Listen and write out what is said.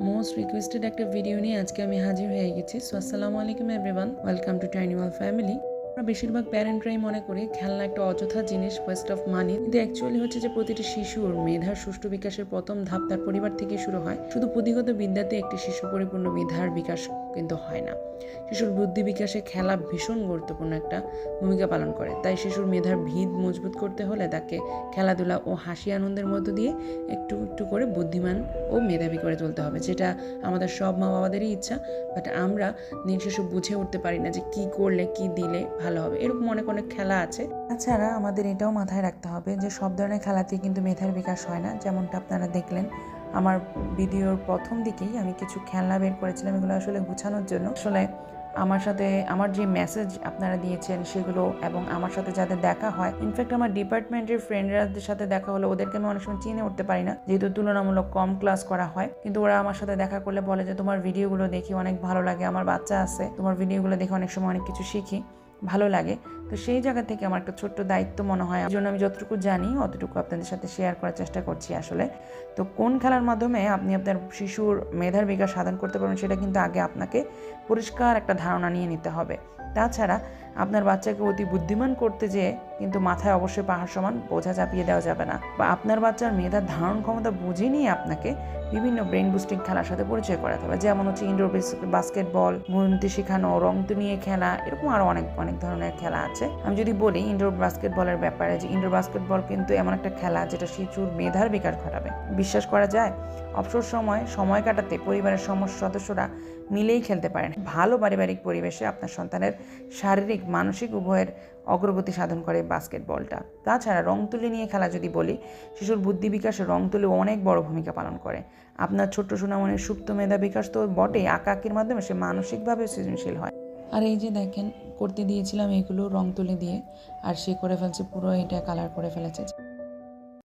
Most requested একটা video নিয়ে আজকে আমি হাজির হয়ে গেছি। সো আসসালামু আলাইকুম everyone, welcome to tiny world family. আমরা বেশিরভাগ প্যারেন্টরাই মনে করি খেলনা একটা অযথা জিনিস, ওয়েস্ট অফ মানি, কিন্তু অ্যাকচুয়ালি হচ্ছে যে প্রতিটি শিশুর মেধার সুষ্ঠু বিকাশের প্রথম ধাপ তার পরিবার থেকে শুরু হয়। শুধু পুঁথিগত বিদ্যাতে একটি শিশু পরিপূর্ণ মেধার বিকাশ কিন্তু হয় না। শিশুর বুদ্ধি বিকাশে খেলা ভীষণ গুরুত্বপূর্ণ একটা ভূমিকা পালন করে। তাই শিশুর মেধার ভিত মজবুত করতে হলে তাকে খেলাধুলা ও হাসি আনন্দের মধ্য দিয়ে একটু একটু করে বুদ্ধিমান ও মেধাবী করে তুলতে হবে, যেটা আমাদের সব মা বাবাদেরই ইচ্ছা। বাট আমরা দিন শেষে বুঝে উঠতে পারি না যে কি করলে কি দিলে ভালো হবে। এরকম অনেক অনেক খেলা আছে। তাছাড়া আমাদের এটাও মাথায় রাখতে হবে যে সব ধরনের খেলাতেই কিন্তু মেধার বিকাশ হয় না। যেমনটা আপনারা দেখলেন আমার ভিডিওর প্রথম দিকেই আমি কিছু খেলনা বের করেছিলাম, এগুলো আসলে গুছানোর জন্য। আসলে আমার সাথে আমার যে মেসেজ আপনারা দিয়েছেন সেগুলো এবং আমার সাথে যাদের দেখা হয়, ইনফ্যাক্ট আমার ডিপার্টমেন্টের ফ্রেন্ডরাদের সাথে দেখা হলে ওদেরকে আমি অনেক সময় চিনে উঠতে পারি না, যেহেতু তুলনামূলক কম ক্লাস করা হয়। কিন্তু ওরা আমার সাথে দেখা করলে বলে যে তোমার ভিডিওগুলো দেখি অনেক ভালো লাগে, আমার বাচ্চা আছে, তোমার ভিডিওগুলো দেখে অনেক সময় অনেক কিছু শিখি, ভালো লাগে। তো সেই জায়গা থেকে আমার একটা ছোট্ট দায়িত্ব মনে হয়, এই জন্য আমি যতটুকু জানি অতটুকু আপনাদের সাথে শেয়ার করার চেষ্টা করছি আসলে। তো কোন খেলার মাধ্যমে আপনি আপনার শিশুর মেধার বিকাশ সাধন করতে পারবেন সেটা কিন্তু আগে আপনাকে পরিষ্কার একটা ধারণা নিয়ে নিতে হবে। তাছাড়া আপনার বাচ্চাকে অতি বুদ্ধিমান করতে যেয়ে কিন্তু মাথায় অবশ্যই পাহাড় সমান বোঝা চাপিয়ে দেওয়া যাবে না, বা আপনার বাচ্চার মেধার ধারণ ক্ষমতা বুঝে নিয়ে আপনাকে বিভিন্ন ব্রেন বুস্টিং খেলার সাথে পরিচয় করাতে হবে। যেমন হচ্ছে ইনডোর বাস্কেটবল, গুনতি শেখানো, রং তুলিয়ে খেলা, এরকম আরও অনেক অনেক ধরনের খেলা আছে। আমি যদি বলি ইনডোর বাস্কেটবলের ব্যাপারে, যে ইনডোর বাস্কেটবল কিন্তু এমন একটা খেলা যেটা শিশুর মেধার বিকাশ ঘটাবে। বিশ্বাস করা যায় অবসর সময় কাটাতে পরিবারের সমস্ত সদস্যরা মিলেই খেলতে পারেন। ভালো পারিবারিক পরিবেশে আপনার সন্তানের শারীরিক মানসিক উভয়ের অগ্রগতি সাধন করে বাস্কেটবলটা। তাছাড়া রং তুলি নিয়ে খেলা যদি বলি, শিশুর বুদ্ধি বিকাশে রং তুলি অনেক বড় ভূমিকা পালন করে। আপনার ছোট্ট সোনামণির সুপ্ত মেধা বিকাশ তো বটেই, আঁকাআঁকির মাধ্যমে সে মানসিকভাবে সৃজনশীল হয়। আর এই যে দেখেন করতে দিয়েছিলাম এগুলো রং তুলি দিয়ে, আর সে করে ফেলছে পুরো এটা কালার করে ফেলেছে।